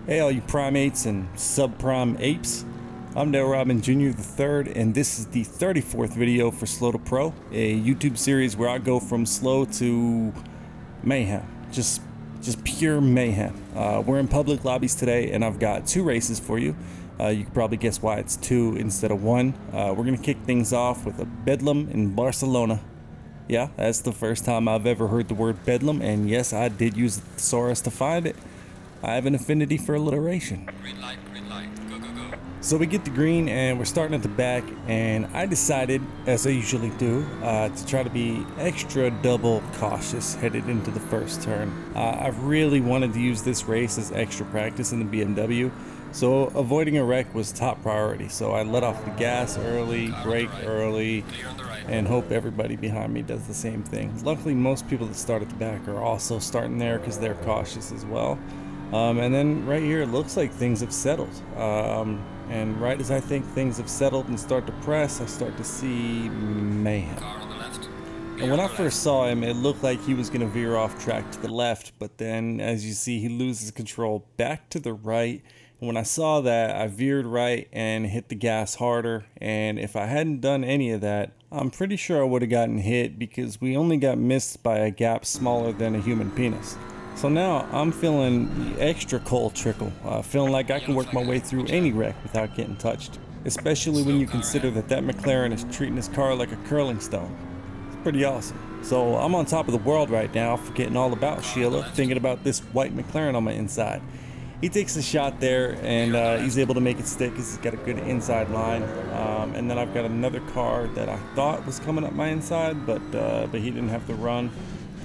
Hey all you primates and subprime apes, I'm Dale Robin Jr. III, and this is the 34th video for Slow to Pro, a YouTube series where I go from slow to mayhem, just pure mayhem. We're in public lobbies today and I've got two races for you. You can probably guess why it's two instead of one. We're going to kick things off with a Bedlam in Barcelona. Yeah, that's the first time I've ever heard the word Bedlam, and yes, I did use the thesaurus to find it. I have an affinity for alliteration. Green light, go, go, go. So we get the green and we're starting at the back, and I decided, as I usually do, to try to be extra double cautious headed into the first turn. I really wanted to use this race as extra practice in the BMW, so avoiding a wreck was top priority. So I let off the gas early, brake early, and hope everybody behind me does the same thing. Luckily, most people that start at the back are also starting there because they're cautious as well. And then right here, it looks like things have settled. And right as I think things have settled and start to press, I start to see mayhem. And when I first saw him, it looked like he was going to veer off track to the left, but then as you see, he loses control back to the right. And when I saw that, I veered right and hit the gas harder. And if I hadn't done any of that, I'm pretty sure I would have gotten hit, because we only got missed by a gap smaller than a human penis. So now I'm feeling the extra cold trickle, feeling like I can work my way through any wreck without getting touched, especially when you consider that McLaren is treating his car like a curling stone. It's pretty awesome. So I'm on top of the world right now, forgetting all about Sheila, thinking about this white McLaren on my inside. He takes a shot there, and he's able to make it stick because he's got a good inside line. And then I've got another car that I thought was coming up my inside, but he didn't have to run.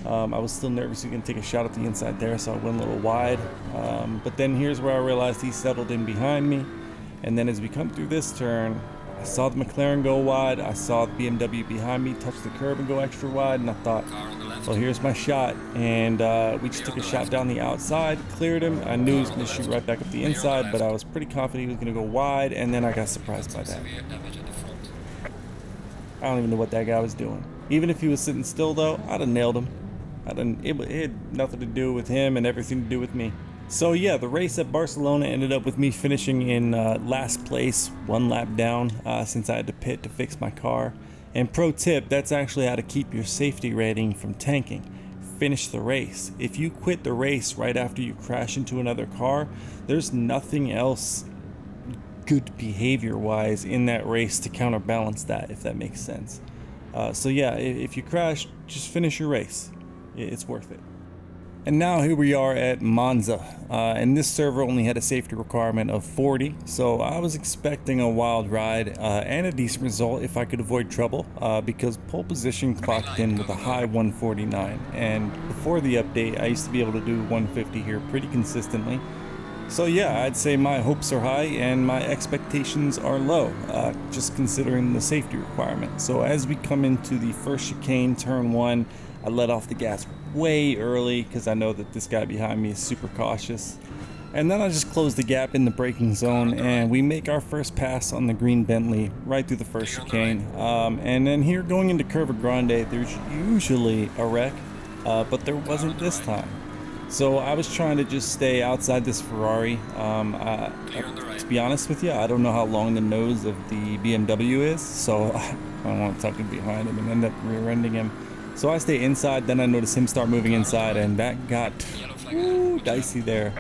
I was still nervous he was going to take a shot at the inside there, so I went a little wide. But then here's where I realized he settled in behind me. And then as we come through this turn, I saw the McLaren go wide. I saw the BMW behind me touch the curb and go extra wide. And I thought, well, here's my shot. And we just took a shot down the outside, cleared him. I knew he was going to shoot right back up the inside, but I was pretty confident he was going to go wide. And then I got surprised by that. I don't even know what that guy was doing. Even if he was sitting still, though, I'd have nailed him. It had nothing to do with him and everything to do with me. So yeah, the race at Barcelona ended up with me finishing in last place, one lap down, since I had to pit to fix my car. And pro tip, that's actually how to keep your safety rating from tanking. Finish the race. If you quit the race right after you crash into another car, there's nothing else good behavior wise in that race to counterbalance that, if that makes sense. So yeah, if you crash, just finish your race. It's worth it. And now here we are at Monza, and this server only had a safety requirement of 40, so I was expecting a wild ride and a decent result if I could avoid trouble, because pole position clocked in with a high 149, and before the update I used to be able to do 150 here pretty consistently. So yeah, I'd say my hopes are high and my expectations are low, just considering the safety requirement. So as we come into the first chicane, turn 1, I let off the gas way early because I know that this guy behind me is super cautious. And then I just close the gap in the braking zone, and we make our first pass on the green Bentley right through the first chicane. And then here going into Curva Grande, there's usually a wreck, but there wasn't this time. So I was trying to just stay outside this Ferrari. To be honest with you, I don't know how long the nose of the BMW is, so I don't want to tuck it behind him and end up rear-ending him. So I stay inside, then I notice him start moving inside, and that got dicey there.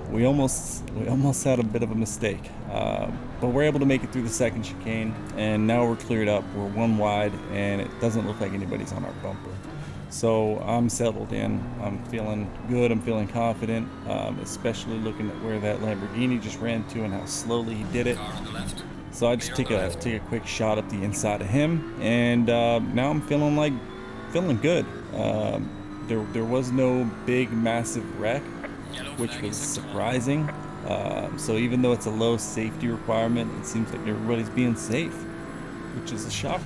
We almost had a bit of a mistake, but we're able to make it through the second chicane, and now we're cleared up. We're one wide, and it doesn't look like anybody's on our bumper. So I'm settled in. I'm feeling good. I'm feeling confident, especially looking at where that Lamborghini just ran to and how slowly he did it. So I just take a quick shot up the inside of him, and now I'm feeling good. There was no big massive wreck, which was surprising. So even though it's a low safety requirement, it seems like everybody's being safe, which is a shocker.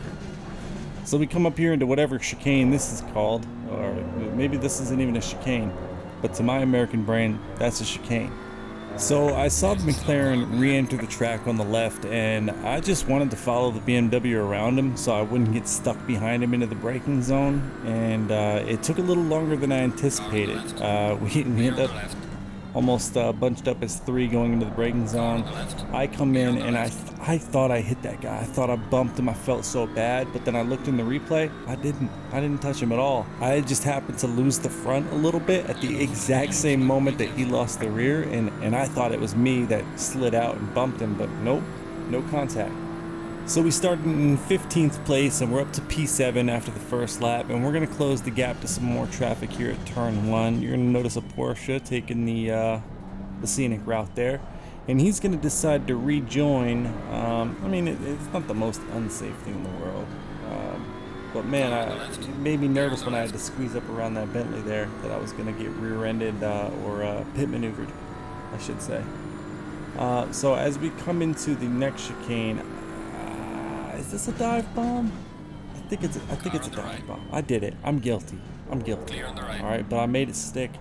So we come up here into whatever chicane this is called, or maybe this isn't even a chicane, but to my American brain, that's a chicane. So I saw the McLaren re-enter the track on the left, and I just wanted to follow the BMW around him so I wouldn't get stuck behind him into the braking zone, and it took a little longer than I anticipated. We ended up almost bunched up as 3 going into the braking zone. I come in and I thought I hit that guy. I thought I bumped him. I felt so bad, but then I looked in the replay. I didn't touch him at all. I just happened to lose the front a little bit at the exact same moment that he lost the rear, and I thought it was me that slid out and bumped him, but nope, no contact. So we started in 15th place and we're up to P7 after the first lap, and we're going to close the gap to some more traffic here at turn 1. You're going to notice a Porsche taking the scenic route there, and he's going to decide to rejoin. I mean, it's not the most unsafe thing in the world, but man, it made me nervous when I had to squeeze up around that Bentley there, that I was going to get rear-ended or pit maneuvered, I should say. So as we come into the next chicane, is this a dive bomb? I think it's a dive bomb. I did it. I'm guilty. All right, but I made it stick,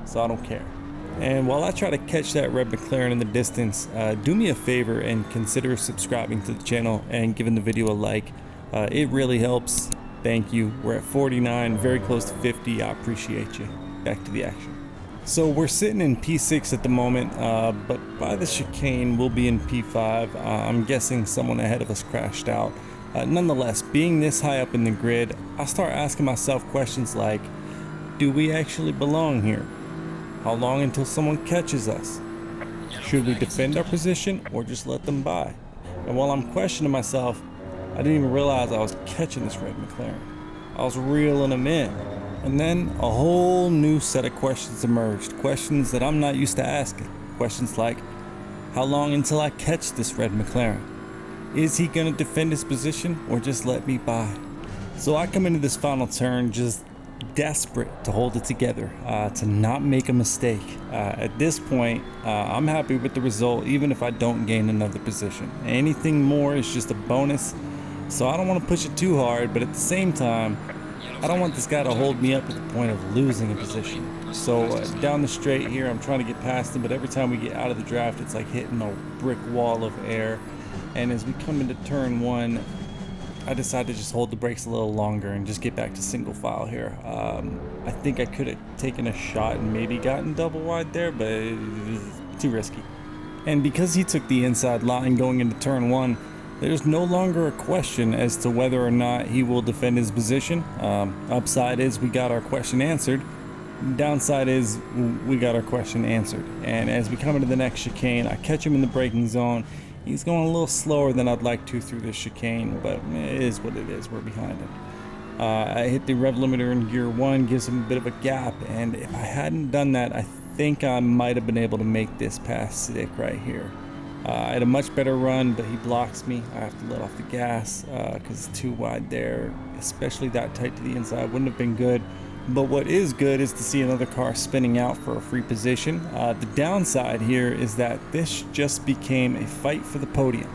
so I don't care. And while I try to catch that red McLaren in the distance, do me a favor and consider subscribing to the channel and giving the video a like. It really helps. Thank you. We're at 49, very close to 50. I appreciate you. Back to the action. So we're sitting in P6 at the moment, but by the chicane we'll be in P5. I'm guessing someone ahead of us crashed out. Nonetheless, being this high up in the grid, I start asking myself questions like, do we actually belong here? How long until someone catches us? Should we defend our position or just let them by? And while I'm questioning myself, I didn't even realize I was catching this red McLaren. I was reeling him in. And then a whole new set of questions emerged. Questions that I'm not used to asking. Questions like, how long until I catch this red McLaren? Is he gonna defend his position or just let me by? So I come into this final turn just desperate to hold it together, to not make a mistake. At this point, I'm happy with the result, even if I don't gain another position. Anything more is just a bonus. So I don't want to push it too hard, but at the same time, I don't want this guy to hold me up to the point of losing a position. So down the straight here, I'm trying to get past him, but every time we get out of the draft, it's like hitting a brick wall of air. And as we come into turn 1, I decided to just hold the brakes a little longer and just get back to single file here. I think I could have taken a shot and maybe gotten double wide there, but it was too risky. And because he took the inside line going into turn 1, there's no longer a question as to whether or not he will defend his position. Upside is we got our question answered. Downside is we got our question answered. And as we come into the next chicane, I catch him in the braking zone. He's going a little slower than I'd like to through this chicane, but it is what it is. We're behind him. I hit the rev limiter in gear 1, gives him a bit of a gap, and if I hadn't done that, I think I might have been able to make this pass stick right here. I had a much better run, but he blocks me. I have to let off the gas because it's too wide there, especially that tight to the inside. Wouldn't have been good. But what is good is to see another car spinning out for a free position. The downside here is that this just became a fight for the podium.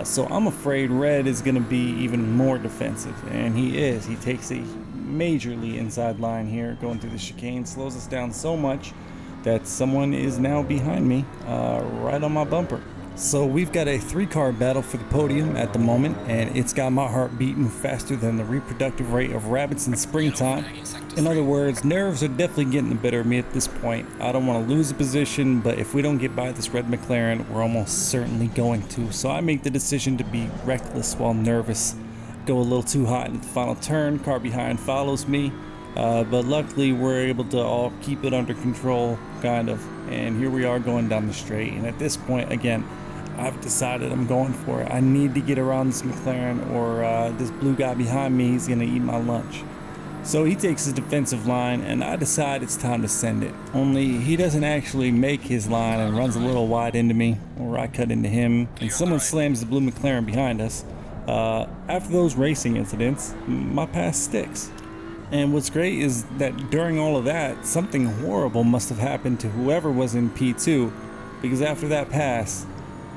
So I'm afraid Red is going to be even more defensive, and he is. He takes a majorly inside line here going through the chicane, slows us down so much that someone is now behind me right on my bumper. So we've got a 3-car battle for the podium at the moment, and it's got my heart beating faster than the reproductive rate of rabbits in springtime. In other words, nerves are definitely getting the better of me at this point. I don't want to lose a position, but if we don't get by this red McLaren, we're almost certainly going to. So I make the decision to be reckless while nervous. Go a little too hot in the final turn, car behind follows me. But luckily we're able to all keep it under control, kind of, and here we are going down the straight. And at this point, again, I've decided I'm going for it. I need to get around this McLaren, or this blue guy behind me is going to eat my lunch. So he takes his defensive line, and I decide it's time to send it. Only he doesn't actually make his line and runs a little wide into me, or I cut into him, and someone slams the blue McLaren behind us. After those racing incidents, my pass sticks. And what's great is that during all of that, something horrible must have happened to whoever was in P2, because after that pass,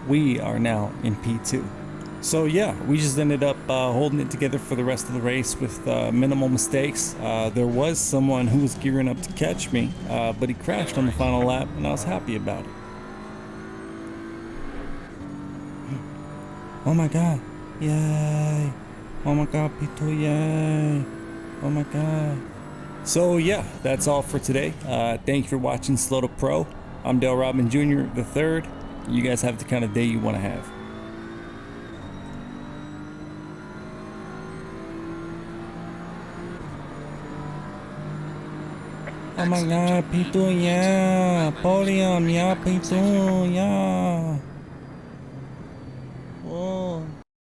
we are now in P2. So yeah, we just ended up holding it together for the rest of the race with minimal mistakes. There was someone who was gearing up to catch me, but he crashed on the final lap, and I was happy about it. Oh my god, yay! Oh my god, P2, yay! Oh my god. So yeah, that's all for today. Thank you for watching Slow to Pro. I'm Dale Rodman Jr. the third. You guys have the kind of day you want to have. Oh my god, pintu ya, podium ya, pintu ya. Oh.